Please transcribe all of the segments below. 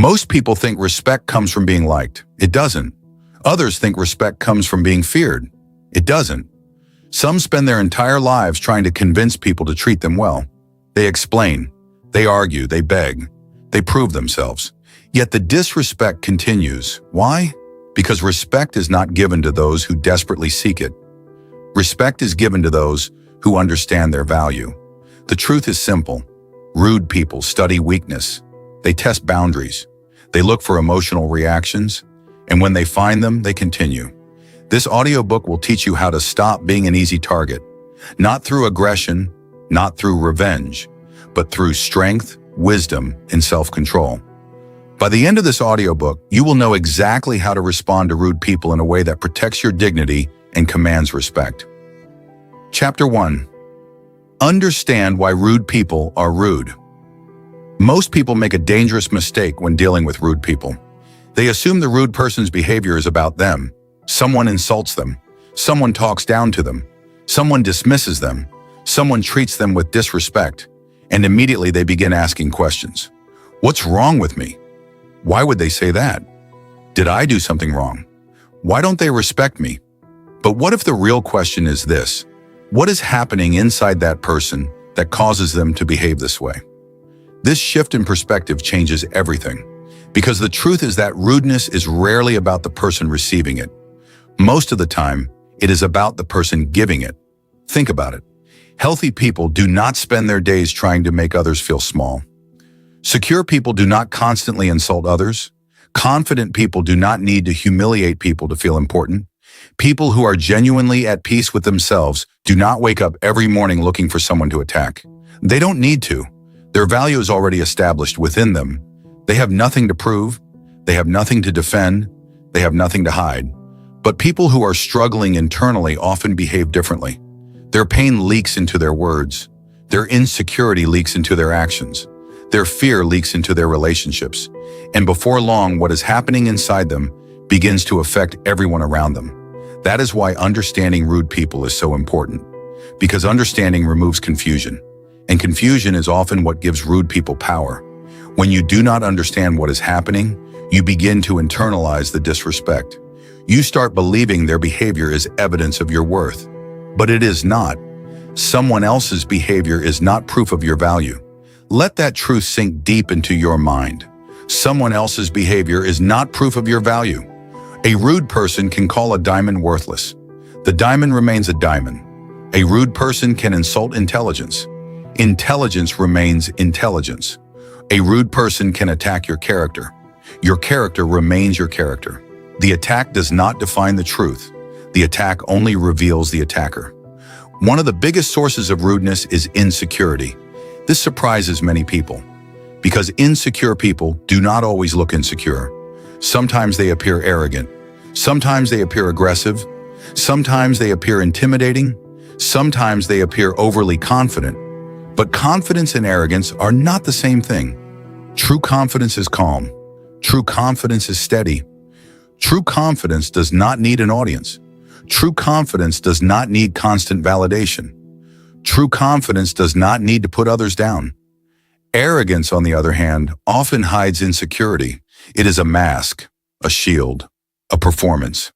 Most people think respect comes from being liked. It doesn't. Others think respect comes from being feared. It doesn't. Some spend their entire lives trying to convince people to treat them well. They explain, they argue, they beg, they prove themselves. Yet the disrespect continues. Why? Because respect is not given to those who desperately seek it. Respect is given to those who understand their value. The truth is simple. Rude people study weakness. They test boundaries. They look for emotional reactions. And when they find them, they continue. This audiobook will teach you how to stop being an easy target. Not through aggression, not through revenge, but through strength, wisdom, and self-control. By the end of this audiobook, you will know exactly how to respond to rude people in a way that protects your dignity and commands respect. Chapter 1. Understand why rude people are rude. Most people make a dangerous mistake when dealing with rude people. They assume the rude person's behavior is about them. Someone insults them. Someone talks down to them. Someone dismisses them. Someone treats them with disrespect. And immediately they begin asking questions. What's wrong with me? Why would they say that? Did I do something wrong? Why don't they respect me? But what if the real question is this? What is happening inside that person that causes them to behave this way? This shift in perspective changes everything. Because the truth is that rudeness is rarely about the person receiving it. Most of the time, it is about the person giving it. Think about it. Healthy people do not spend their days trying to make others feel small. Secure people do not constantly insult others. Confident people do not need to humiliate people to feel important. People who are genuinely at peace with themselves do not wake up every morning looking for someone to attack. They don't need to. Their value is already established within them. They have nothing to prove. They have nothing to defend. They have nothing to hide. But people who are struggling internally often behave differently. Their pain leaks into their words. Their insecurity leaks into their actions. Their fear leaks into their relationships. And before long, what is happening inside them begins to affect everyone around them. That is why understanding rude people is so important. Because understanding removes confusion. And confusion is often what gives rude people power. When you do not understand what is happening, you begin to internalize the disrespect. You start believing their behavior is evidence of your worth. But it is not. Someone else's behavior is not proof of your value. Let that truth sink deep into your mind. Someone else's behavior is not proof of your value. A rude person can call a diamond worthless. The diamond remains a diamond. A rude person can insult intelligence. Intelligence remains intelligence. A rude person can attack your character. Your character remains your character. The attack does not define the truth. The attack only reveals the attacker. One of the biggest sources of rudeness is insecurity. This surprises many people, because insecure people do not always look insecure. Sometimes they appear arrogant. Sometimes they appear aggressive. Sometimes they appear intimidating. Sometimes they appear overly confident. But confidence and arrogance are not the same thing. True confidence is calm. True confidence is steady. True confidence does not need an audience. True confidence does not need constant validation. True confidence does not need to put others down. Arrogance, on the other hand, often hides insecurity. It is a mask, a shield, a performance.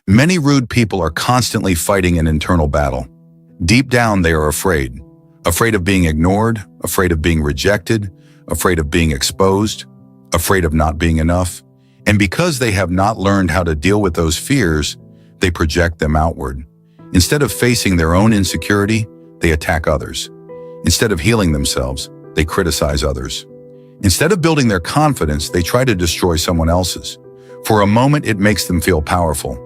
Many rude people are constantly fighting an internal battle. Deep down, they are afraid. Afraid of being ignored, afraid of being rejected, afraid of being exposed, afraid of not being enough. And because they have not learned how to deal with those fears, they project them outward. Instead of facing their own insecurity, they attack others. Instead of healing themselves, they criticize others. Instead of building their confidence, they try to destroy someone else's. For a moment, it makes them feel powerful.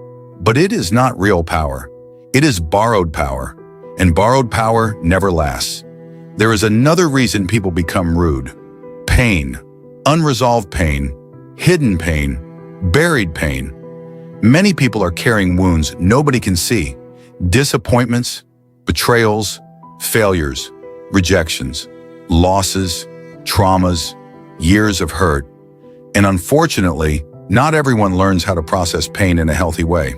But it is not real power. It is borrowed power. And borrowed power never lasts. There is another reason people become rude. Pain. Unresolved pain. Hidden pain. Buried pain. Many people are carrying wounds nobody can see. Disappointments, betrayals, failures, rejections, losses, traumas, years of hurt. And unfortunately, not everyone learns how to process pain in a healthy way.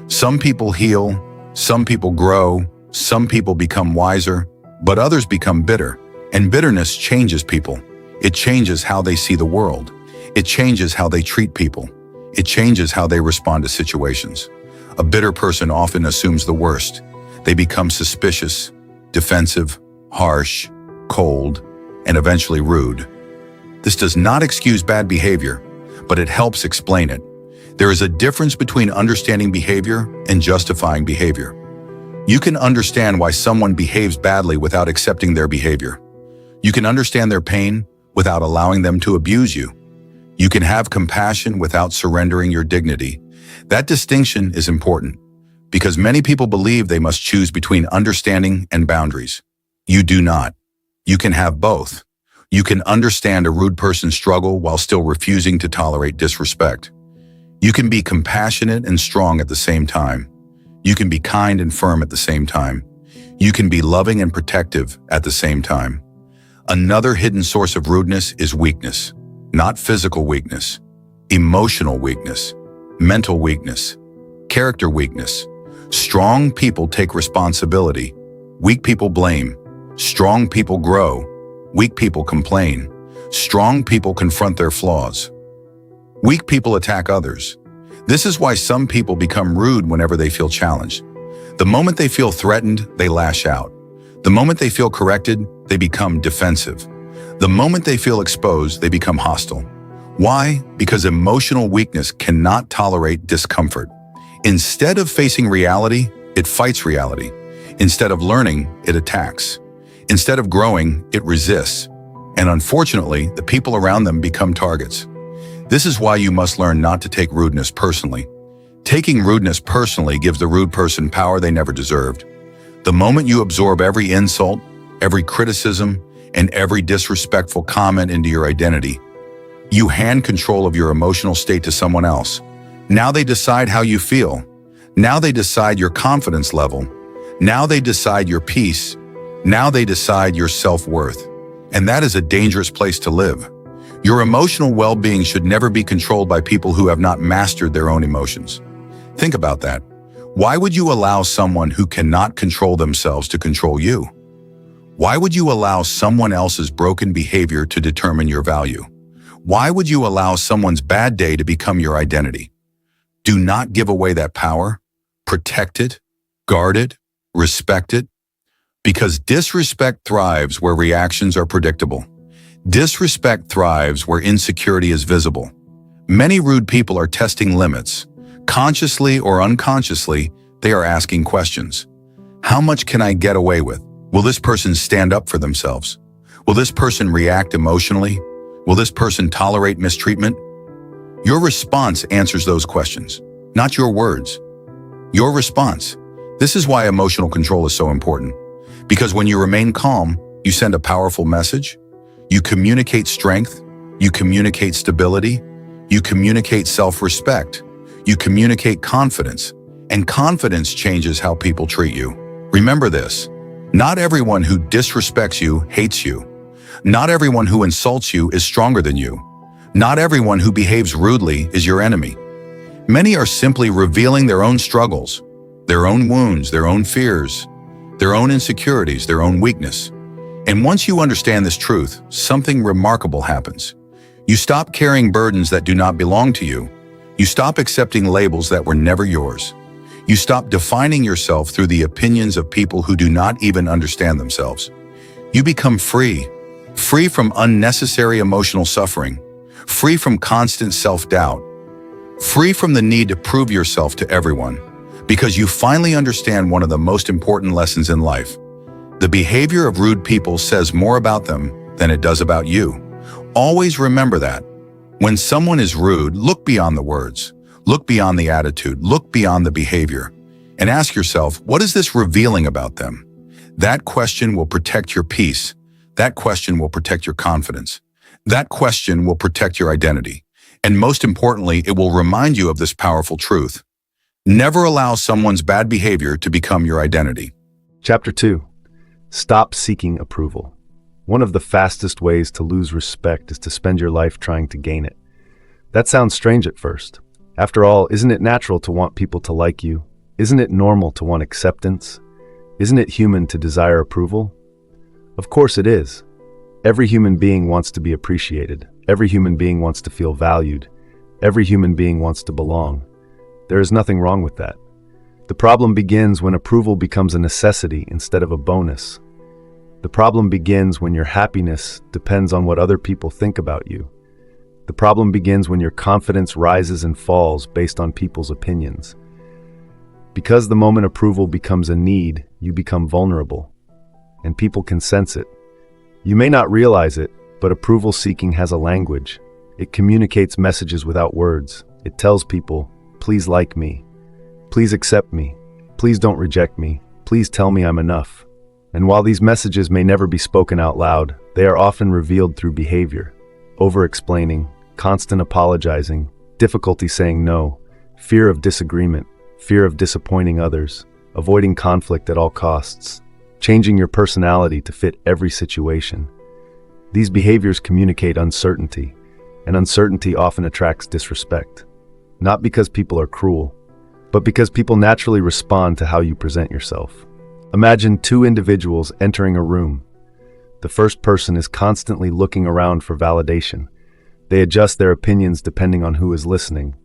Some people heal, some people grow, some people become wiser, but others become bitter. And bitterness changes people. It changes how they see the world. It changes how they treat people. It changes how they respond to situations. A bitter person often assumes the worst. They become suspicious, defensive, harsh, cold, and eventually rude. This does not excuse bad behavior, but it helps explain it. There is a difference between understanding behavior and justifying behavior. You can understand why someone behaves badly without accepting their behavior. You can understand their pain without allowing them to abuse you. You can have compassion without surrendering your dignity. That distinction is important because many people believe they must choose between understanding and boundaries. You do not. You can have both. You can understand a rude person's struggle while still refusing to tolerate disrespect. You can be compassionate and strong at the same time. You can be kind and firm at the same time. You can be loving and protective at the same time. Another hidden source of rudeness is weakness. Not physical weakness, emotional weakness, mental weakness, character weakness. Strong people take responsibility. Weak people blame. Strong people grow. Weak people complain. Strong people confront their flaws. Weak people attack others. This is why some people become rude whenever they feel challenged. The moment they feel threatened, they lash out. The moment they feel corrected, they become defensive. The moment they feel exposed, they become hostile. Why? Because emotional weakness cannot tolerate discomfort. Instead of facing reality, it fights reality. Instead of learning, it attacks. Instead of growing, it resists. And unfortunately, the people around them become targets. This is why you must learn not to take rudeness personally. Taking rudeness personally gives the rude person power they never deserved. The moment you absorb every insult, every criticism, and every disrespectful comment into your identity, you hand control of your emotional state to someone else. Now they decide how you feel. Now they decide your confidence level. Now they decide your peace. Now they decide your self-worth. And that is a dangerous place to live. Your emotional well-being should never be controlled by people who have not mastered their own emotions. Think about that. Why would you allow someone who cannot control themselves to control you? Why would you allow someone else's broken behavior to determine your value? Why would you allow someone's bad day to become your identity? Do not give away that power. Protect it, guard it, respect it. Because disrespect thrives where reactions are predictable. Disrespect thrives where insecurity is visible. Many rude people are testing limits. Consciously or unconsciously, they are asking questions. How much can I get away with? Will this person stand up for themselves? Will this person react emotionally? Will this person tolerate mistreatment? Your response answers those questions, not your words. Your response. This is why emotional control is so important. Because when you remain calm, you send a powerful message. You communicate strength. You communicate stability. You communicate self-respect. You communicate confidence. And confidence changes how people treat you. Remember this. Not everyone who disrespects you hates you. Not everyone who insults you is stronger than you. Not everyone who behaves rudely is your enemy. Many are simply revealing their own struggles, their own wounds, their own fears, their own insecurities, their own weakness. And once you understand this truth, something remarkable happens. You stop carrying burdens that do not belong to you. You stop accepting labels that were never yours. You stop defining yourself through the opinions of people who do not even understand themselves. You become free, free from unnecessary emotional suffering, free from constant self-doubt, free from the need to prove yourself to everyone, because you finally understand one of the most important lessons in life. The behavior of rude people says more about them than it does about you. Always remember that. When someone is rude, look beyond the words. Look beyond the attitude, look beyond the behavior, and ask yourself, what is this revealing about them? That question will protect your peace. That question will protect your confidence. That question will protect your identity. And most importantly, it will remind you of this powerful truth. Never allow someone's bad behavior to become your identity. Chapter 2. Stop seeking approval. One of the fastest ways to lose respect is to spend your life trying to gain it. That sounds strange at first. After all, isn't it natural to want people to like you? Isn't it normal to want acceptance? Isn't it human to desire approval? Of course it is. Every human being wants to be appreciated. Every human being wants to feel valued. Every human being wants to belong. There is nothing wrong with that. The problem begins when approval becomes a necessity instead of a bonus. The problem begins when your happiness depends on what other people think about you. The problem begins when your confidence rises and falls based on people's opinions. Because the moment approval becomes a need, you become vulnerable, and people can sense it. You may not realize it, but approval seeking has a language. It communicates messages without words. It tells people, please like me, please accept me, please don't reject me, please tell me I'm enough. And while these messages may never be spoken out loud, they are often revealed through behavior. Over-explaining, constant apologizing, difficulty saying no, fear of disagreement, fear of disappointing others, avoiding conflict at all costs, changing your personality to fit every situation. These behaviors communicate uncertainty, and uncertainty often attracts disrespect. Not because people are cruel, but because people naturally respond to how you present yourself. Imagine two individuals entering a room. The first person is constantly looking around for validation. They adjust their opinions depending on who is listening.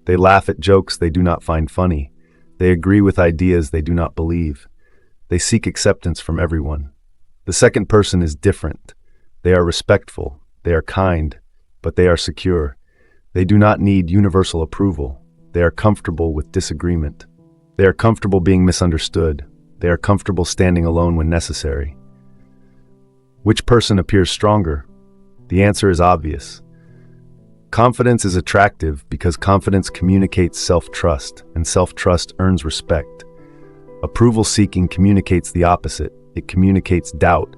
They laugh at jokes they do not find funny. They agree with ideas they do not believe. They seek acceptance from everyone. The second person is different. They are respectful. They are kind, but they are secure. They do not need universal approval. They are comfortable with disagreement. They are comfortable being misunderstood. They are comfortable standing alone when necessary. Which person appears stronger? The answer is obvious. Confidence is attractive because confidence communicates self-trust, and self-trust earns respect. Approval-seeking communicates the opposite. It communicates doubt,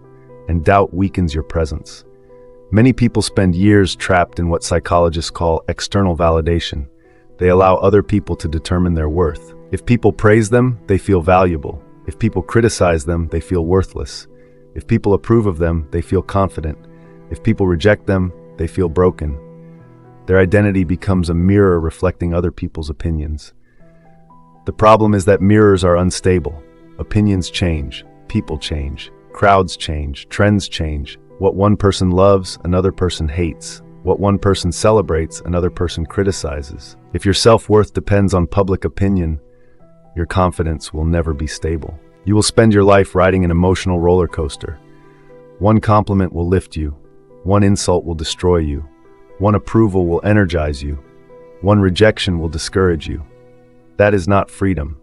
and doubt weakens your presence. Many people spend years trapped in what psychologists call external validation. They allow other people to determine their worth. If people praise them, they feel valuable. If people criticize them, they feel worthless. If people approve of them, they feel confident. If people reject them, they feel broken. Their identity becomes a mirror reflecting other people's opinions. The problem is that mirrors are unstable. Opinions change, people change, crowds change, trends change. What one person loves, another person hates. What one person celebrates, another person criticizes. If your self-worth depends on public opinion, your confidence will never be stable. You will spend your life riding an emotional roller coaster. One compliment will lift you. One insult will destroy you. One approval will energize you. One rejection will discourage you. That is not freedom.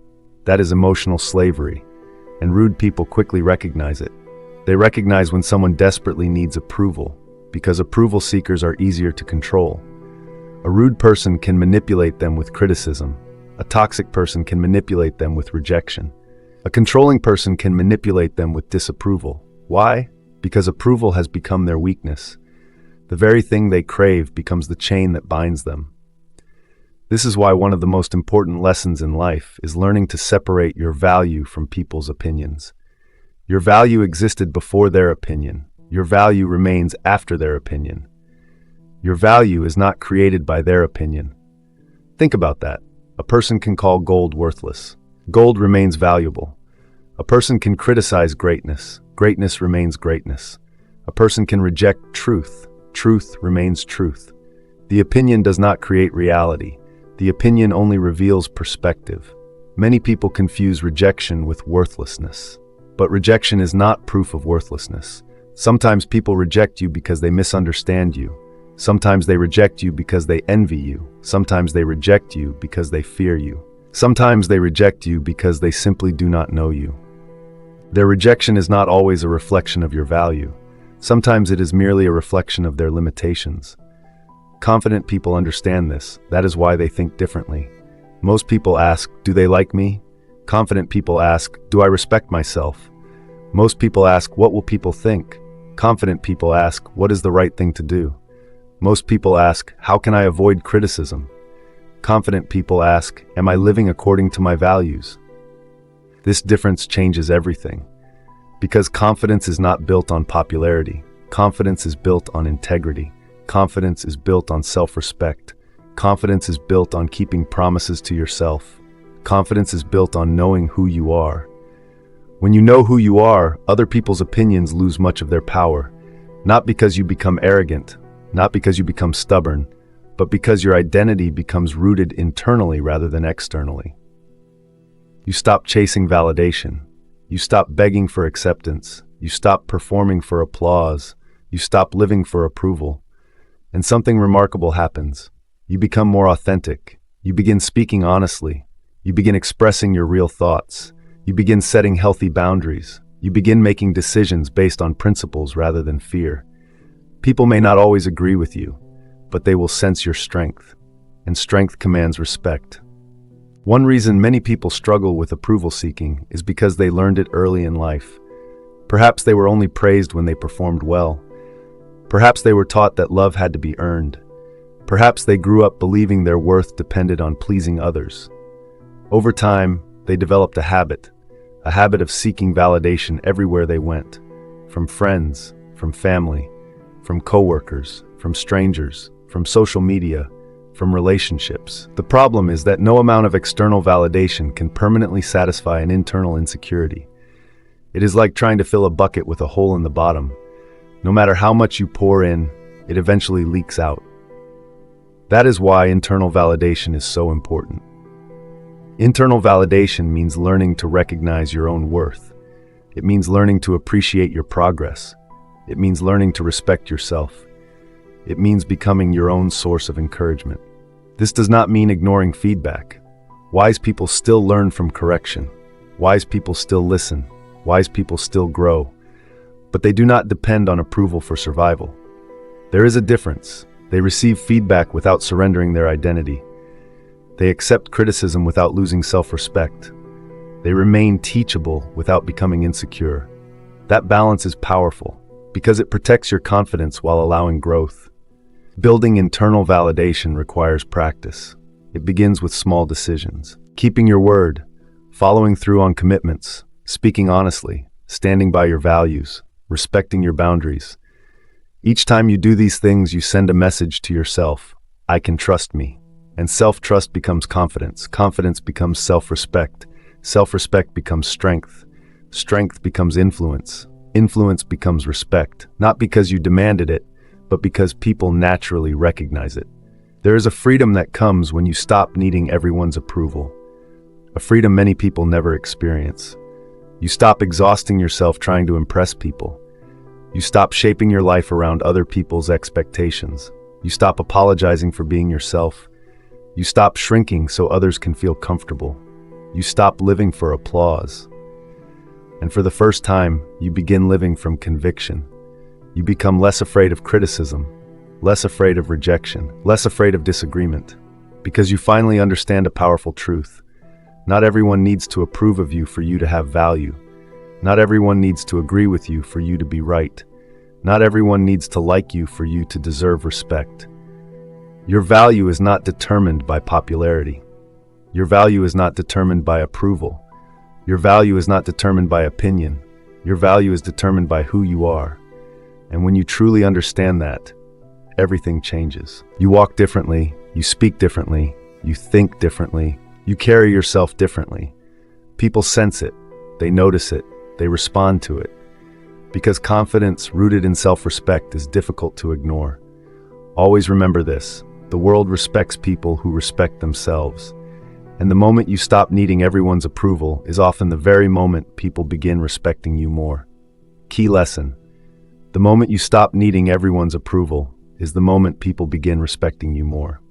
That is emotional slavery. And rude people quickly recognize it. They recognize when someone desperately needs approval, because approval seekers are easier to control. A rude person can manipulate them with criticism. A toxic person can manipulate them with rejection. A controlling person can manipulate them with disapproval. Why? Because approval has become their weakness. The very thing they crave becomes the chain that binds them. This is why one of the most important lessons in life is learning to separate your value from people's opinions. Your value existed before their opinion. Your value remains after their opinion. Your value is not created by their opinion. Think about that. A person can call gold worthless. Gold remains valuable. A person can criticize greatness. Greatness remains greatness. A person can reject truth. Truth remains truth. The opinion does not create reality. The opinion only reveals perspective. Many people confuse rejection with worthlessness. But rejection is not proof of worthlessness. Sometimes people reject you because they misunderstand you. Sometimes they reject you because they envy you. Sometimes they reject you because they fear you. Sometimes they reject you because they simply do not know you. Their rejection is not always a reflection of your value. Sometimes it is merely a reflection of their limitations. Confident people understand this. That is why they think differently. Most people ask, do they like me? Confident people ask, do I respect myself? Most people ask, what will people think? Confident people ask, what is the right thing to do? Most people ask, how can I avoid criticism? Confident people ask, am I living according to my values? This difference changes everything. Because confidence is not built on popularity. Confidence is built on integrity. Confidence is built on self-respect. Confidence is built on keeping promises to yourself. Confidence is built on knowing who you are. When you know who you are, other people's opinions lose much of their power. Not because you become arrogant, not because you become stubborn, but because your identity becomes rooted internally rather than externally. You stop chasing validation. You stop begging for acceptance. You stop performing for applause. You stop living for approval. And something remarkable happens. You become more authentic. You begin speaking honestly. You begin expressing your real thoughts. You begin setting healthy boundaries. You begin making decisions based on principles rather than fear. People may not always agree with you, but they will sense your strength, and strength commands respect. One reason many people struggle with approval seeking is because they learned it early in life. Perhaps they were only praised when they performed well. Perhaps they were taught that love had to be earned. Perhaps they grew up believing their worth depended on pleasing others. Over time, they developed a habit of seeking validation everywhere they went, from friends, from family, from coworkers, from strangers, from social media, from relationships. The problem is that no amount of external validation can permanently satisfy an internal insecurity. It is like trying to fill a bucket with a hole in the bottom. No matter how much you pour in, it eventually leaks out. That is why internal validation is so important. Internal validation means learning to recognize your own worth. It means learning to appreciate your progress. It means learning to respect yourself. It means becoming your own source of encouragement. This does not mean ignoring feedback. Wise people still learn from correction. Wise people still listen. Wise people still grow. But they do not depend on approval for survival. There is a difference. They receive feedback without surrendering their identity. They accept criticism without losing self-respect. They remain teachable without becoming insecure. That balance is powerful because it protects your confidence while allowing growth. Building internal validation requires practice. It begins with small decisions. Keeping your word, following through on commitments, speaking honestly, standing by your values, respecting your boundaries. Each time you do these things, you send a message to yourself: I can trust me. And self-trust becomes confidence. Confidence becomes self-respect. Self-respect becomes strength. Strength becomes influence. Influence becomes respect, not because you demanded it, but because people naturally recognize it. There is a freedom that comes when you stop needing everyone's approval. A freedom many people never experience. You stop exhausting yourself trying to impress people. You stop shaping your life around other people's expectations. You stop apologizing for being yourself. You stop shrinking so others can feel comfortable. You stop living for applause. And for the first time, you begin living from conviction. You become less afraid of criticism, less afraid of rejection, less afraid of disagreement, because you finally understand a powerful truth. Not everyone needs to approve of you for you to have value. Not everyone needs to agree with you for you to be right. Not everyone needs to like you for you to deserve respect. Your value is not determined by popularity. Your value is not determined by approval. Your value is not determined by opinion. Your value is determined by who you are. And when you truly understand that, everything changes. You walk differently, you speak differently, you think differently, you carry yourself differently. People sense it, they notice it, they respond to it. Because confidence rooted in self-respect is difficult to ignore. Always remember this: the world respects people who respect themselves. And the moment you stop needing everyone's approval is often the very moment people begin respecting you more. Key lesson: the moment you stop needing everyone's approval is the moment people begin respecting you more.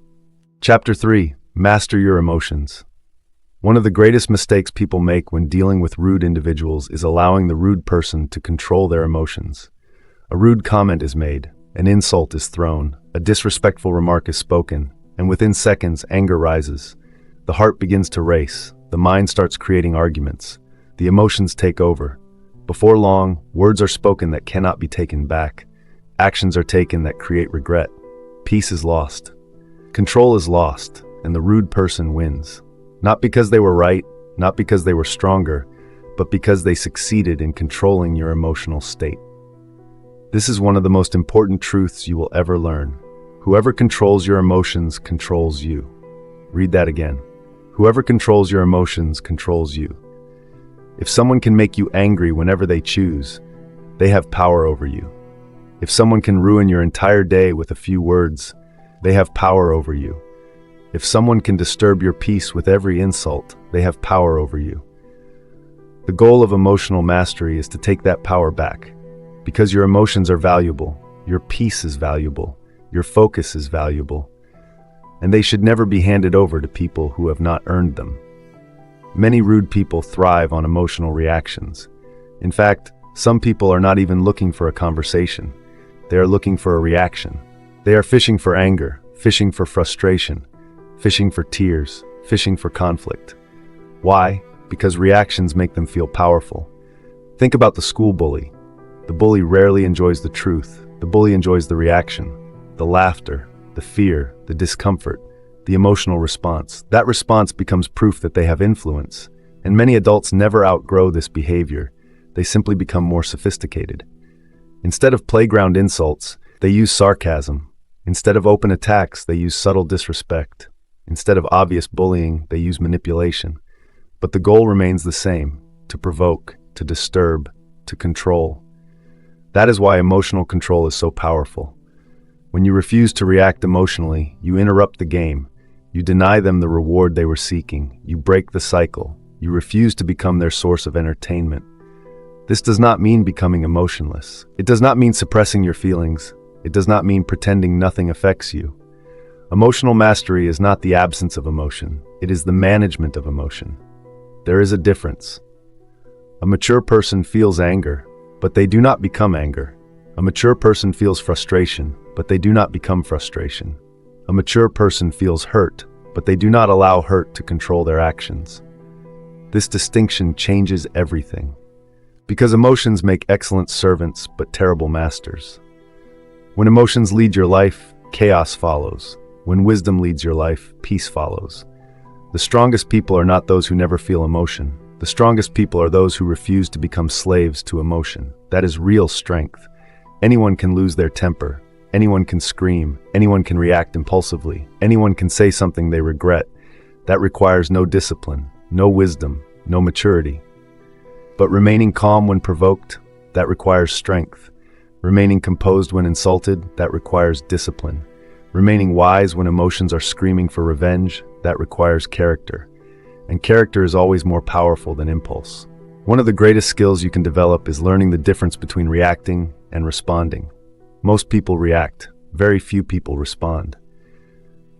Chapter 3: Master your emotions. One of the greatest mistakes people make when dealing with rude individuals is allowing the rude person to control their emotions. A rude comment is made, an insult is thrown, a disrespectful remark is spoken, and within seconds, anger rises. The heart begins to race, the mind starts creating arguments, the emotions take over. Before long, words are spoken that cannot be taken back. Actions are taken that create regret. Peace is lost. Control is lost, and the rude person wins. Not because they were right, not because they were stronger, but because they succeeded in controlling your emotional state. This is one of the most important truths you will ever learn. Whoever controls your emotions controls you. Read that again. Whoever controls your emotions controls you. If someone can make you angry whenever they choose, they have power over you. If someone can ruin your entire day with a few words, they have power over you. If someone can disturb your peace with every insult, they have power over you. The goal of emotional mastery is to take that power back. Because your emotions are valuable, your peace is valuable, your focus is valuable, and they should never be handed over to people who have not earned them. Many rude people thrive on emotional reactions. In fact, some people are not even looking for a conversation. They are looking for a reaction. They are fishing for anger, fishing for frustration, fishing for tears, fishing for conflict. Why? Because reactions make them feel powerful. Think about the school bully. The bully rarely enjoys the truth. The bully enjoys the reaction, the laughter, the fear, the discomfort, the emotional response. That response becomes proof that they have influence. And many adults never outgrow this behavior. They simply become more sophisticated. Instead of playground insults, they use sarcasm. Instead of open attacks, they use subtle disrespect. Instead of obvious bullying, they use manipulation. But the goal remains the same: to provoke, to disturb, to control. That is why emotional control is so powerful. When you refuse to react emotionally, you interrupt the game. You deny them the reward they were seeking. You break the cycle. You refuse to become their source of entertainment. This does not mean becoming emotionless. It does not mean suppressing your feelings. It does not mean pretending nothing affects you. Emotional mastery is not the absence of emotion. It is the management of emotion. There is a difference. A mature person feels anger, but they do not become anger. A mature person feels frustration, but they do not become frustration. A mature person feels hurt, but they do not allow hurt to control their actions. This distinction changes everything. Because emotions make excellent servants, but terrible masters. When emotions lead your life, chaos follows. When wisdom leads your life, peace follows. The strongest people are not those who never feel emotion. The strongest people are those who refuse to become slaves to emotion. That is real strength. Anyone can lose their temper. Anyone can scream. Anyone can react impulsively. Anyone can say something they regret. That requires no discipline, no wisdom, no maturity. But remaining calm when provoked, that requires strength. Remaining composed when insulted, that requires discipline. Remaining wise when emotions are screaming for revenge, that requires character. And character is always more powerful than impulse. One of the greatest skills you can develop is learning the difference between reacting and responding. Most people react. Very few people respond.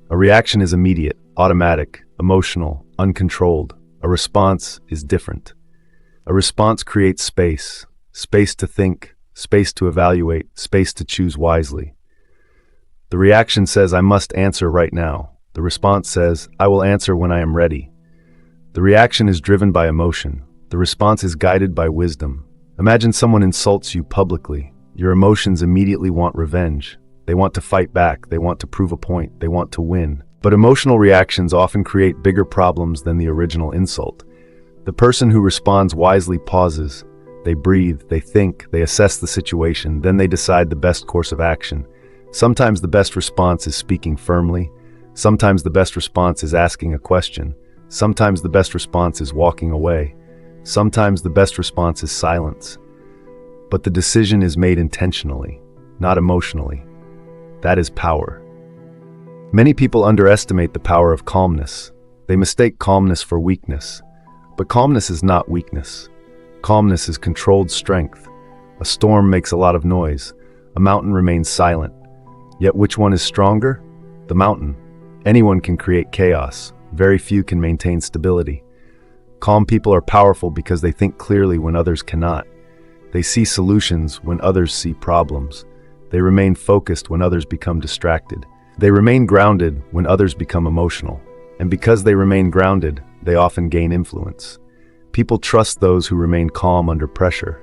A reaction is immediate, automatic, emotional, uncontrolled. A response is different. A response creates space. Space to think, space to evaluate, space to choose wisely. The reaction says, I must answer right now. The response says, I will answer when I am ready. The reaction is driven by emotion. The response is guided by wisdom. Imagine someone insults you publicly. Your emotions immediately want revenge. They want to fight back. They want to prove a point. They want to win. But emotional reactions often create bigger problems than the original insult. The person who responds wisely pauses. They breathe, they think, they assess the situation, then they decide the best course of action. Sometimes the best response is speaking firmly. Sometimes the best response is asking a question. Sometimes the best response is walking away. Sometimes the best response is silence. But the decision is made intentionally, not emotionally. That is power. Many people underestimate the power of calmness. They mistake calmness for weakness. But calmness is not weakness. Calmness is controlled strength. A storm makes a lot of noise. A mountain remains silent. Yet which one is stronger? The mountain. Anyone can create chaos. Very few can maintain stability. Calm people are powerful because they think clearly when others cannot. They see solutions when others see problems. They remain focused when others become distracted. They remain grounded when others become emotional. And because they remain grounded, they often gain influence. People trust those who remain calm under pressure.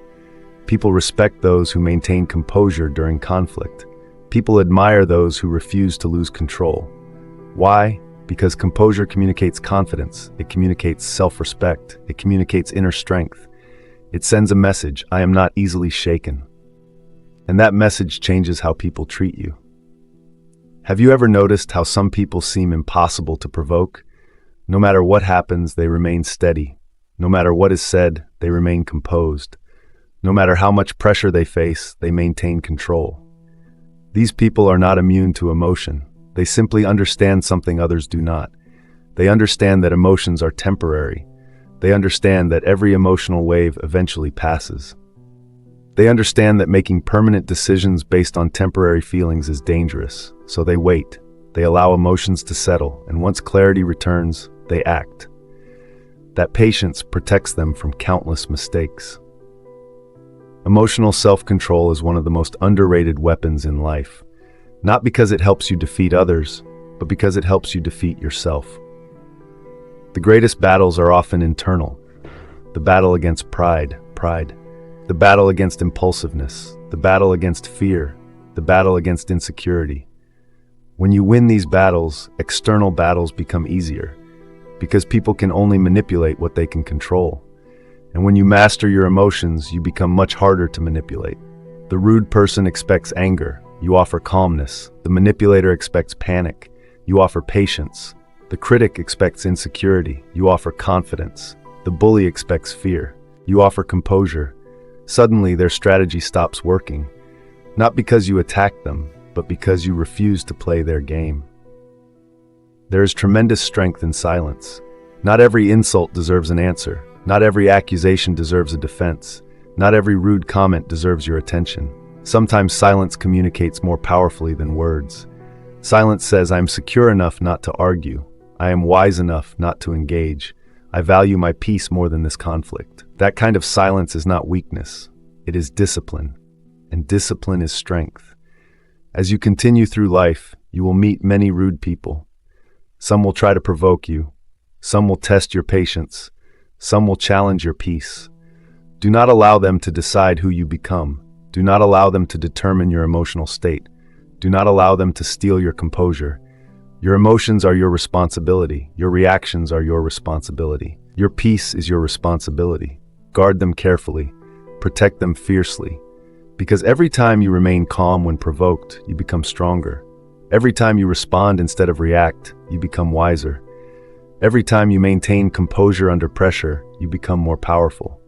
People respect those who maintain composure during conflict. People admire those who refuse to lose control. Why? Because composure communicates confidence. It communicates self-respect. It communicates inner strength. It sends a message, I am not easily shaken. And that message changes how people treat you. Have you ever noticed how some people seem impossible to provoke? No matter what happens, they remain steady. No matter what is said, they remain composed. No matter how much pressure they face, they maintain control. These people are not immune to emotion. They simply understand something others do not. They understand that emotions are temporary. They understand that every emotional wave eventually passes. They understand that making permanent decisions based on temporary feelings is dangerous, so they wait. They allow emotions to settle, and once clarity returns, they act. That patience protects them from countless mistakes. Emotional self-control is one of the most underrated weapons in life, not because it helps you defeat others, but because it helps you defeat yourself. The greatest battles are often internal. The battle against pride. The battle against impulsiveness. The battle against fear. The battle against insecurity. When you win these battles, external battles become easier, because people can only manipulate what they can control. And when you master your emotions, you become much harder to manipulate. The rude person expects anger. You offer calmness. The manipulator expects panic. You offer patience. The critic expects insecurity. You offer confidence. The bully expects fear. You offer composure. Suddenly, their strategy stops working, not because you attack them, but because you refuse to play their game. There is tremendous strength in silence. Not every insult deserves an answer. Not every accusation deserves a defense. Not every rude comment deserves your attention. Sometimes silence communicates more powerfully than words. Silence says, I am secure enough not to argue. I am wise enough not to engage. I value my peace more than this conflict. That kind of silence is not weakness. It is discipline. And discipline is strength. As you continue through life, you will meet many rude people. Some will try to provoke you. Some will test your patience. Some will challenge your peace. Do not allow them to decide who you become. Do not allow them to determine your emotional state. Do not allow them to steal your composure. Your emotions are your responsibility. Your reactions are your responsibility. Your peace is your responsibility. Guard them carefully. Protect them fiercely. Because every time you remain calm when provoked, you become stronger. Every time you respond instead of react, you become wiser. Every time you maintain composure under pressure, you become more powerful.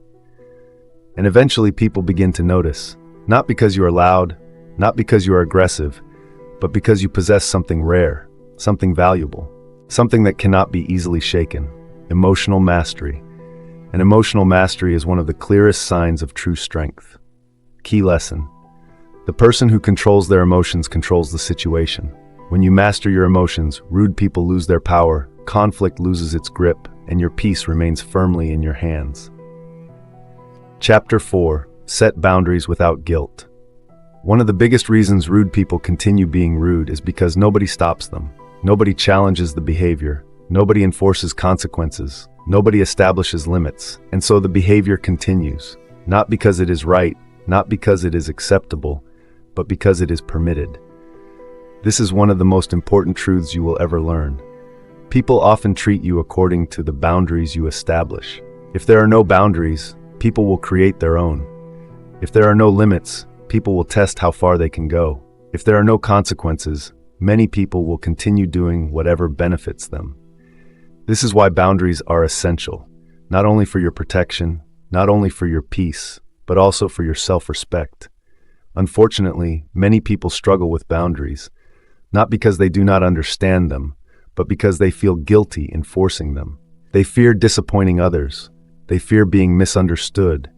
And eventually people begin to notice, not because you are loud, not because you are aggressive, but because you possess something rare, something valuable, something that cannot be easily shaken: emotional mastery. And emotional mastery is one of the clearest signs of true strength. Key lesson: the person who controls their emotions controls the situation. When you master your emotions, rude people lose their power, conflict loses its grip, and your peace remains firmly in your hands. Chapter 4: Set boundaries without guilt. One of the biggest reasons rude people continue being rude is because nobody stops them. Nobody challenges the behavior. Nobody enforces consequences. Nobody establishes limits. And so the behavior continues, not because it is right, not because it is acceptable, but because it is permitted. This is one of the most important truths you will ever learn. People often treat you according to the boundaries you establish. If there are no boundaries, people will create their own. If there are no limits, people will test how far they can go. If there are no consequences, many people will continue doing whatever benefits them. This is why boundaries are essential, not only for your protection, not only for your peace, but also for your self-respect. Unfortunately, many people struggle with boundaries, not because they do not understand them, but because they feel guilty enforcing them. They fear disappointing others. They fear being misunderstood.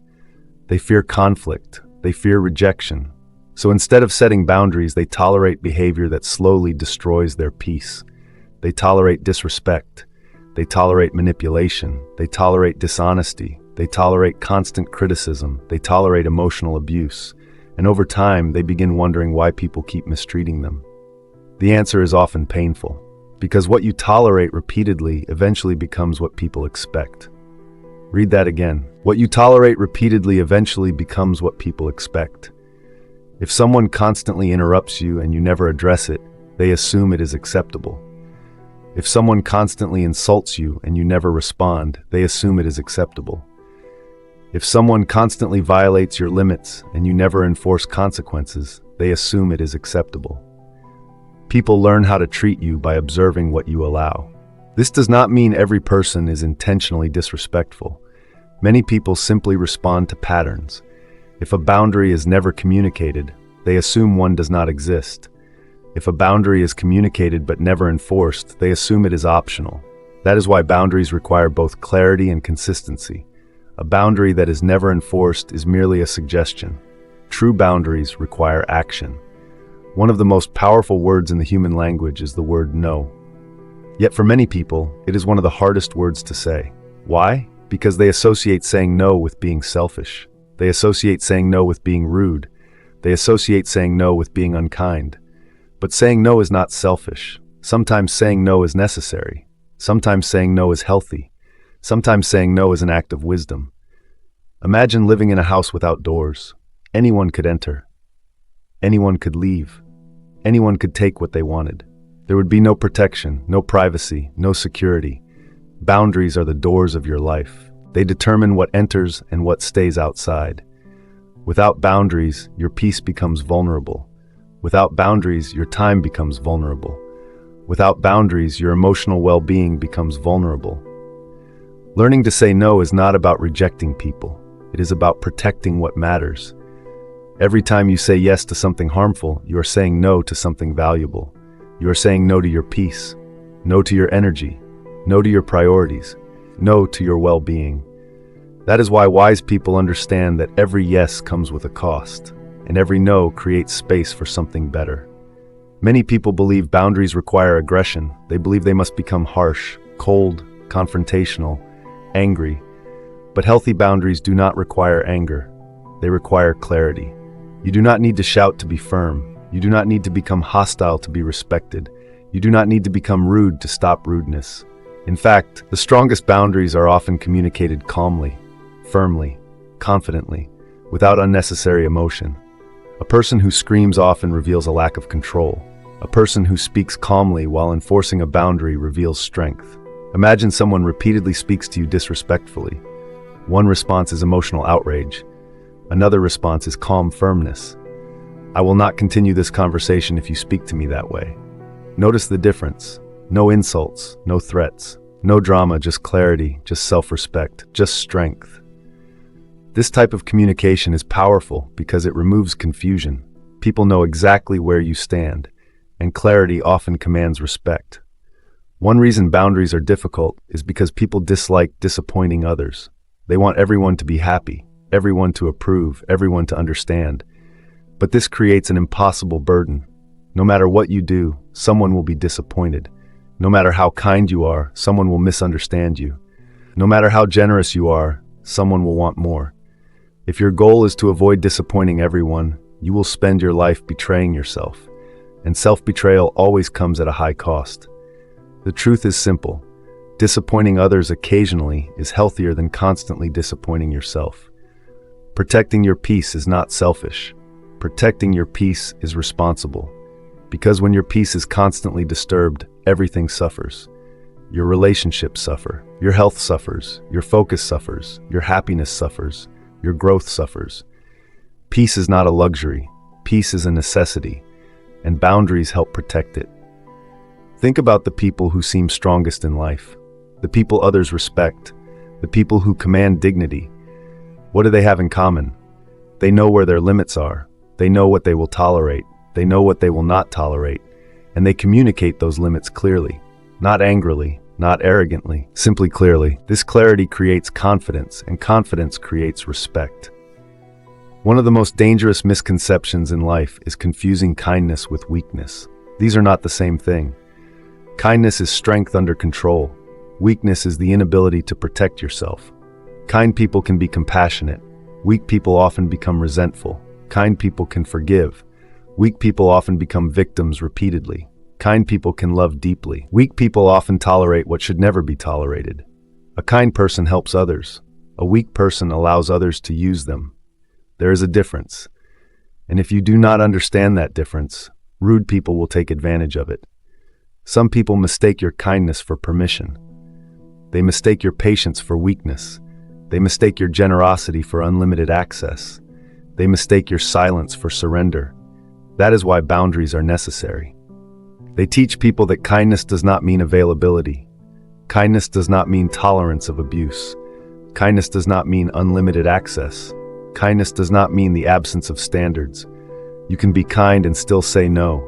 They fear conflict. They fear rejection. So instead of setting boundaries, they tolerate behavior that slowly destroys their peace. They tolerate disrespect. They tolerate manipulation. They tolerate dishonesty. They tolerate constant criticism. They tolerate emotional abuse. And over time, they begin wondering why people keep mistreating them. The answer is often painful, because what you tolerate repeatedly eventually becomes what people expect. Read that again. What you tolerate repeatedly eventually becomes what people expect. If someone constantly interrupts you and you never address it, they assume it is acceptable. If someone constantly insults you and you never respond, they assume it is acceptable. If someone constantly violates your limits and you never enforce consequences, they assume it is acceptable. People learn how to treat you by observing what you allow. This does not mean every person is intentionally disrespectful. Many people simply respond to patterns. If a boundary is never communicated, they assume one does not exist. If a boundary is communicated but never enforced, they assume it is optional. That is why boundaries require both clarity and consistency. A boundary that is never enforced is merely a suggestion. True boundaries require action. One of the most powerful words in the human language is the word no. Yet for many people, it is one of the hardest words to say. Why? Because they associate saying no with being selfish. They associate saying no with being rude. They associate saying no with being unkind. But saying no is not selfish. Sometimes saying no is necessary. Sometimes saying no is healthy. Sometimes saying no is an act of wisdom. Imagine living in a house without doors. Anyone could enter. Anyone could leave. Anyone could take what they wanted. There would be no protection, no privacy, no security. Boundaries are the doors of your life. They determine what enters and what stays outside. Without boundaries, your peace becomes vulnerable. Without boundaries, your time becomes vulnerable. Without boundaries, your emotional well-being becomes vulnerable. Learning to say no is not about rejecting people. It is about protecting what matters. Every time you say yes to something harmful, you are saying no to something valuable. You are saying no to your peace, no to your energy, no to your priorities, no to your well-being. That is why wise people understand that every yes comes with a cost, and every no creates space for something better. Many people believe boundaries require aggression. They believe they must become harsh, cold, confrontational, angry. But healthy boundaries do not require anger. They require clarity. You do not need to shout to be firm. You do not need to become hostile to be respected. You do not need to become rude to stop rudeness. In fact, the strongest boundaries are often communicated calmly, firmly, confidently, without unnecessary emotion. A person who screams often reveals a lack of control. A person who speaks calmly while enforcing a boundary reveals strength. Imagine someone repeatedly speaks to you disrespectfully. One response is emotional outrage. Another response is calm firmness. I will not continue this conversation if you speak to me that way. Notice the difference. No insults, no threats, no drama, just clarity, just self-respect, just strength. This type of communication is powerful because it removes confusion. People know exactly where you stand, and clarity often commands respect. One reason boundaries are difficult is because people dislike disappointing others. They want everyone to be happy, everyone to approve, everyone to understand. But this creates an impossible burden. No matter what you do, someone will be disappointed. No matter how kind you are, someone will misunderstand you. No matter how generous you are, someone will want more. If your goal is to avoid disappointing everyone, you will spend your life betraying yourself. And self-betrayal always comes at a high cost. The truth is simple. Disappointing others occasionally is healthier than constantly disappointing yourself. Protecting your peace is not selfish. Protecting your peace is responsible. Because when your peace is constantly disturbed, everything suffers. Your relationships suffer. Your health suffers. Your focus suffers. Your happiness suffers. Your growth suffers. Peace is not a luxury. Peace is a necessity, and boundaries help protect it. Think about the people who seem strongest in life, the people others respect, the people who command dignity. What do they have in common? They know where their limits are. They know what they will tolerate. They know what they will not tolerate. And they communicate those limits clearly, not angrily, not arrogantly, simply clearly. This clarity creates confidence, and confidence creates respect. One of the most dangerous misconceptions in life is confusing kindness with weakness. These are not the same thing. Kindness is strength under control. Weakness is the inability to protect yourself. Kind people can be compassionate. Weak people often become resentful. Kind people can forgive. Weak people often become victims repeatedly. Kind people can love deeply. Weak people often tolerate what should never be tolerated. A kind person helps others. A weak person allows others to use them. There is a difference. And if you do not understand that difference, rude people will take advantage of it. Some people mistake your kindness for permission. They mistake your patience for weakness. They mistake your generosity for unlimited access. They mistake your silence for surrender. That is why boundaries are necessary. They teach people that kindness does not mean availability. Kindness does not mean tolerance of abuse. Kindness does not mean unlimited access. Kindness does not mean the absence of standards. You can be kind and still say no.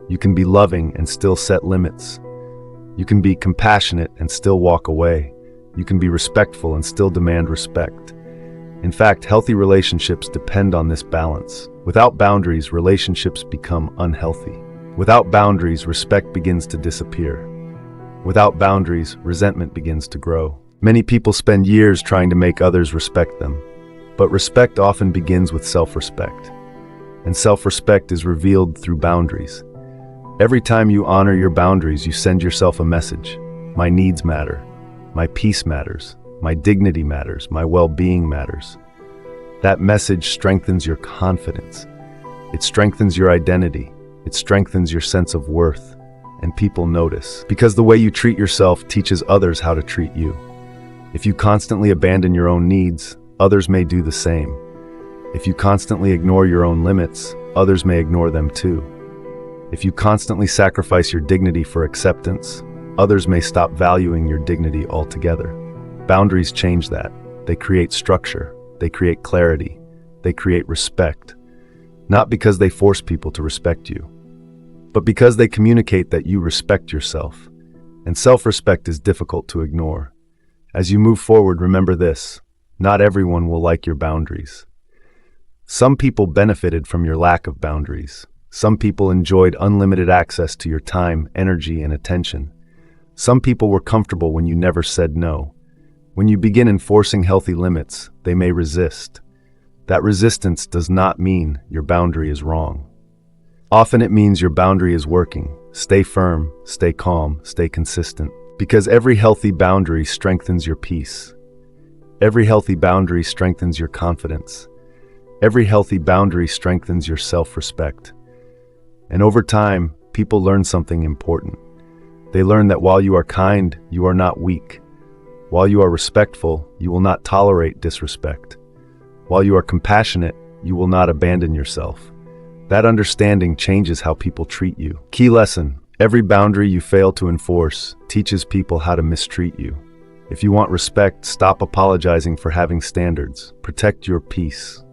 You can be loving and still set limits. You can be compassionate and still walk away. You can be respectful and still demand respect. In fact, healthy relationships depend on this balance. Without boundaries, relationships become unhealthy. Without boundaries, respect begins to disappear. Without boundaries, resentment begins to grow. Many people spend years trying to make others respect them. But respect often begins with self-respect. And self-respect is revealed through boundaries. Every time you honor your boundaries, you send yourself a message. My needs matter. My peace matters. My dignity matters. My well-being matters. That message strengthens your confidence. It strengthens your identity. It strengthens your sense of worth. And people notice. Because the way you treat yourself teaches others how to treat you. If you constantly abandon your own needs, others may do the same. If you constantly ignore your own limits, others may ignore them too. If you constantly sacrifice your dignity for acceptance, others may stop valuing your dignity altogether. Boundaries change that. They create structure. They create clarity. They create respect. Not because they force people to respect you, but because they communicate that you respect yourself. And self-respect is difficult to ignore. As you move forward, remember this: not everyone will like your boundaries. Some people benefited from your lack of boundaries. Some people enjoyed unlimited access to your time, energy, and attention. Some people were comfortable when you never said no. When you begin enforcing healthy limits, they may resist. That resistance does not mean your boundary is wrong. Often it means your boundary is working. Stay firm, stay calm, stay consistent. Because every healthy boundary strengthens your peace. Every healthy boundary strengthens your confidence. Every healthy boundary strengthens your self-respect. And over time, people learn something important. They learn that while you are kind, you are not weak. While you are respectful, you will not tolerate disrespect. While you are compassionate, you will not abandon yourself. That understanding changes how people treat you. Key lesson: every boundary you fail to enforce teaches people how to mistreat you. If you want respect, stop apologizing for having standards. Protect your peace.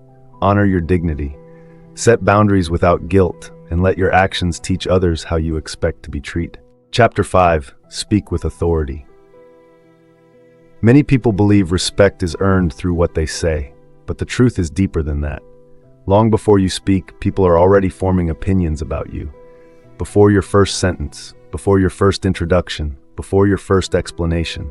Honor your dignity. Set boundaries without guilt, and let your actions teach others how you expect to be treated. Chapter 5. Speak with authority. Many people believe respect is earned through what they say, but the truth is deeper than that. Long before you speak, people are already forming opinions about you. Before your first sentence, before your first introduction, before your first explanation.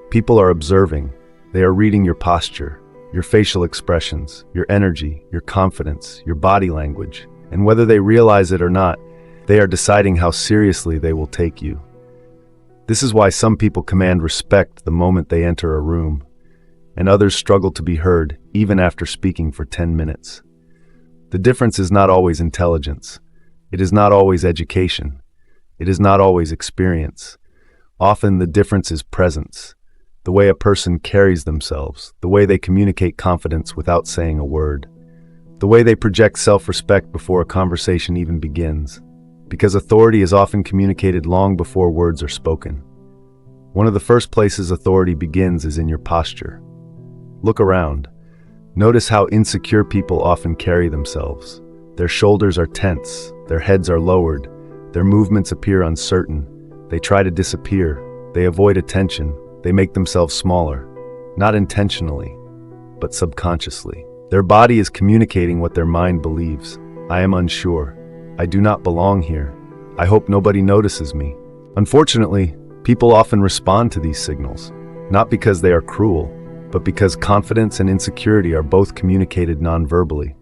People are observing. They are reading your posture, your facial expressions, your energy, your confidence, your body language. And whether they realize it or not, they are deciding how seriously they will take you. This is why some people command respect the moment they enter a room, and others struggle to be heard even after speaking for 10 minutes. The difference is not always intelligence. It is not always education. It is not always experience. Often the difference is presence, the way a person carries themselves, the way they communicate confidence without saying a word, the way they project self-respect before a conversation even begins. Because authority is often communicated long before words are spoken. One of the first places authority begins is in your posture. Look around. Notice how insecure people often carry themselves. Their shoulders are tense, their heads are lowered, their movements appear uncertain, they try to disappear, they avoid attention, they make themselves smaller, not intentionally, but subconsciously. Their body is communicating what their mind believes. I am unsure. I do not belong here. I hope nobody notices me. Unfortunately, people often respond to these signals, not because they are cruel, but because confidence and insecurity are both communicated non-verbally.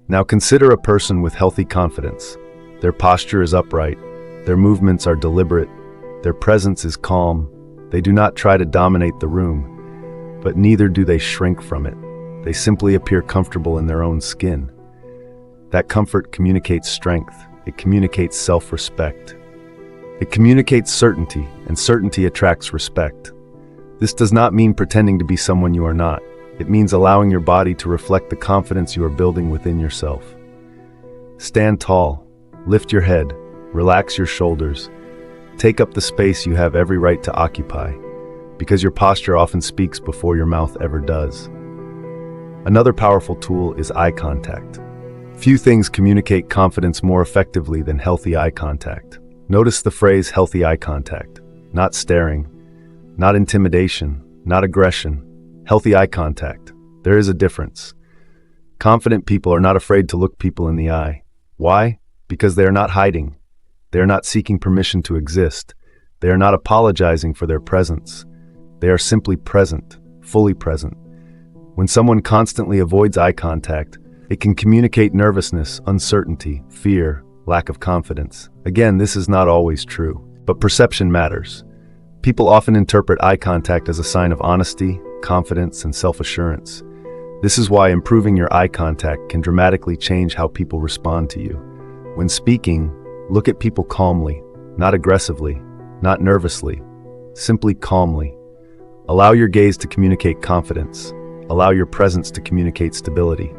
Now consider a person with healthy confidence. Their posture is upright, their movements are deliberate, their presence is calm. They do not try to dominate the room, but neither do they shrink from it. They simply appear comfortable in their own skin. That comfort communicates strength. It communicates self-respect. It communicates certainty, and certainty attracts respect. This does not mean pretending to be someone you are not. It means allowing your body to reflect the confidence you are building within yourself. Stand tall, lift your head, relax your shoulders. Take up the space you have every right to occupy, because your posture often speaks before your mouth ever does. Another powerful tool is eye contact. Few things communicate confidence more effectively than healthy eye contact. Notice the phrase healthy eye contact. Not staring, not intimidation, not aggression. Healthy eye contact. There is a difference. Confident people are not afraid to look people in the eye. Why? Because they are not hiding. They are not seeking permission to exist. They are not apologizing for their presence. They are simply present, fully present. When someone constantly avoids eye contact, it can communicate nervousness, uncertainty, fear, lack of confidence. Again, this is not always true, but perception matters. People often interpret eye contact as a sign of honesty, confidence, and self-assurance. This is why improving your eye contact can dramatically change how people respond to you. When speaking, look at people calmly, not aggressively, not nervously, simply calmly. Allow your gaze to communicate confidence. Allow your presence to communicate stability.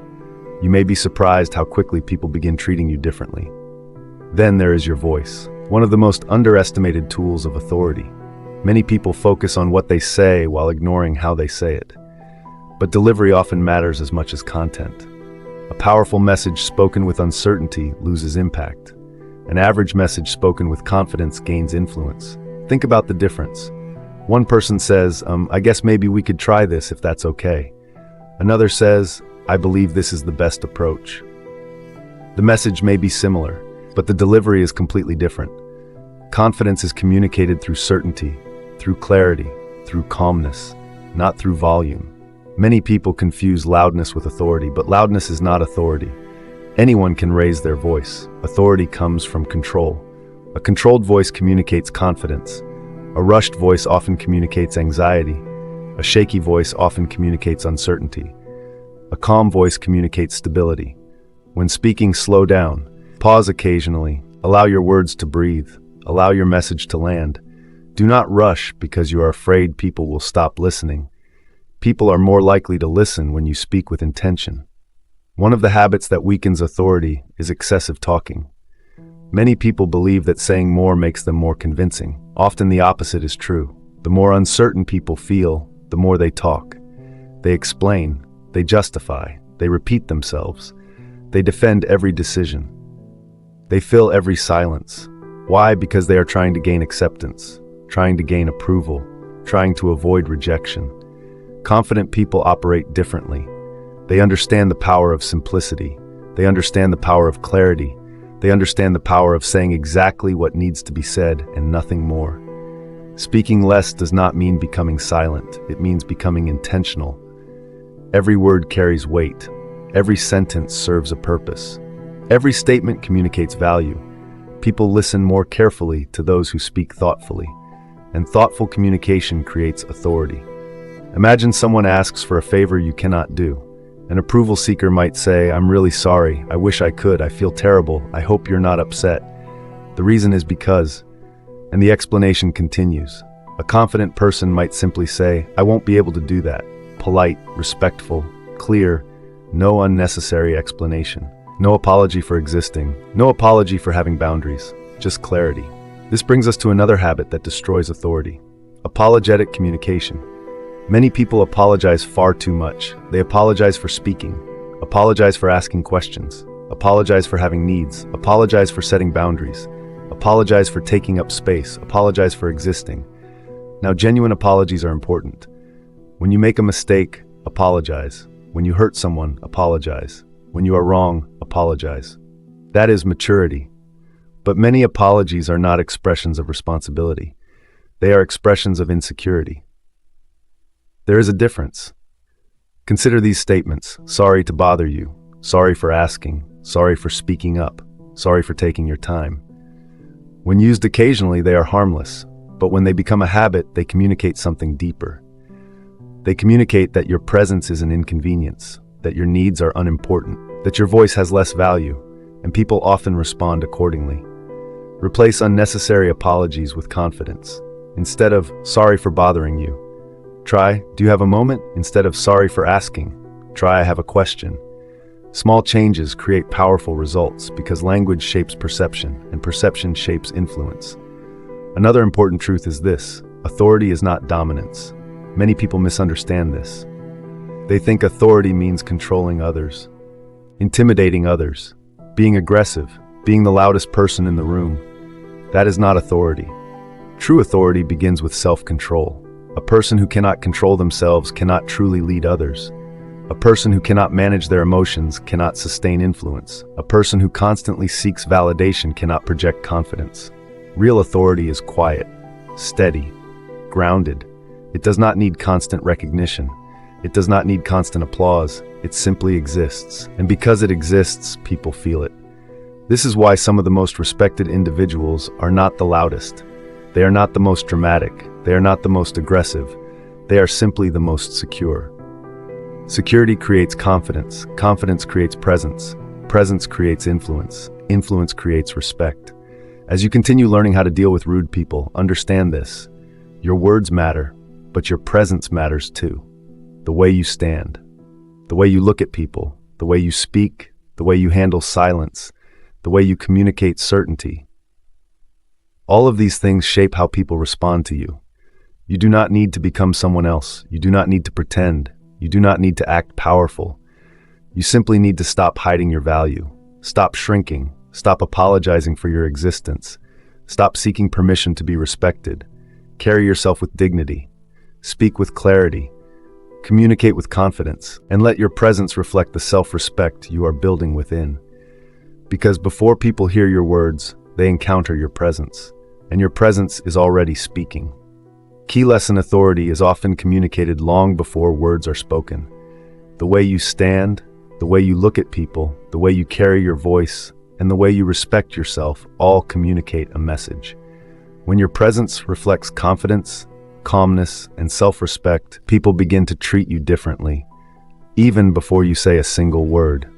You may be surprised how quickly people begin treating you differently. Then there is your voice, one of the most underestimated tools of authority. Many people focus on what they say while ignoring how they say it. But delivery often matters as much as content. A powerful message spoken with uncertainty loses impact. An average message spoken with confidence gains influence. Think about the difference. One person says, I guess maybe we could try this if that's okay. Another says, I believe this is the best approach. The message may be similar, but the delivery is completely different. Confidence is communicated through certainty, through clarity, through calmness, not through volume. Many people confuse loudness with authority, but loudness is not authority. Anyone can raise their voice. Authority comes from control. A controlled voice communicates confidence. A rushed voice often communicates anxiety. A shaky voice often communicates uncertainty. A calm voice communicates stability. When speaking, slow down. Pause occasionally. Allow your words to breathe. Allow your message to land. Do not rush because you are afraid people will stop listening. People are more likely to listen when you speak with intention. One of the habits that weakens authority is excessive talking. Many people believe that saying more makes them more convincing. Often the opposite is true. The more uncertain people feel, the more they talk. They explain, they justify, they repeat themselves. They defend every decision. They fill every silence. Why? Because they are trying to gain acceptance, trying to gain approval, trying to avoid rejection. Confident people operate differently. They understand the power of simplicity. They understand the power of clarity. They understand the power of saying exactly what needs to be said and nothing more. Speaking less does not mean becoming silent. It means becoming intentional. Every word carries weight. Every sentence serves a purpose. Every statement communicates value. People listen more carefully to those who speak thoughtfully, and thoughtful communication creates authority. Imagine someone asks for a favor you cannot do. An approval seeker might say, I'm really sorry, I wish I could, I feel terrible, I hope you're not upset. The reason is because, and the explanation continues. A confident person might simply say, I won't be able to do that. Polite, respectful, clear, no unnecessary explanation. No apology for existing, no apology for having boundaries, just clarity. This brings us to another habit that destroys authority: apologetic communication. Many people apologize far too much. They apologize for speaking, apologize for asking questions, apologize for having needs, apologize for setting boundaries, apologize for taking up space, apologize for existing. Now, genuine apologies are important. When you make a mistake, apologize. When you hurt someone, apologize. When you are wrong, apologize. That is maturity. But many apologies are not expressions of responsibility. They are expressions of insecurity. There is a difference. Consider these statements: sorry to bother you, sorry for asking, sorry for speaking up, sorry for taking your time. When used occasionally, they are harmless, but when they become a habit, they communicate something deeper. They communicate that your presence is an inconvenience, that your needs are unimportant, that your voice has less value, and people often respond accordingly. Replace unnecessary apologies with confidence. Instead of, sorry for bothering you, try, do you have a moment? Instead of, sorry for asking, try, I have a question. Small changes create powerful results because language shapes perception, and perception shapes influence. Another important truth is this: authority is not dominance. Many people misunderstand this. They think authority means controlling others. intimidating others, being aggressive, being the loudest person in the room. That is not authority. True authority begins with self-control. A person who cannot control themselves cannot truly lead others. A person who cannot manage their emotions cannot sustain influence. A person who constantly seeks validation cannot project confidence. Real authority is quiet, steady, grounded. It does not need constant recognition. It does not need constant applause. It simply exists. And because it exists, people feel it. This is why some of the most respected individuals are not the loudest. They are not the most dramatic. They are not the most aggressive. They are simply the most secure. Security creates confidence. Confidence creates presence. Presence creates influence. Influence creates respect. As you continue learning how to deal with rude people, understand this. Your words matter, but your presence matters too. The way you stand, the way you look at people, the way you speak, the way you handle silence, the way you communicate certainty. All of these things shape how people respond to you. You do not need to become someone else. You do not need to pretend. You do not need to act powerful. You simply need to stop hiding your value. Stop shrinking. Stop apologizing for your existence. Stop seeking permission to be respected. Carry yourself with dignity. Speak with clarity. Communicate with confidence. And let your presence reflect the self-respect you are building within. Because before people hear your words, they encounter your presence. And your presence is already speaking. Key lesson: authority is often communicated long before words are spoken. The way you stand, the way you look at people, the way you carry your voice, and the way you respect yourself all communicate a message. When your presence reflects confidence, calmness, and self-respect, people begin to treat you differently, even before you say a single word.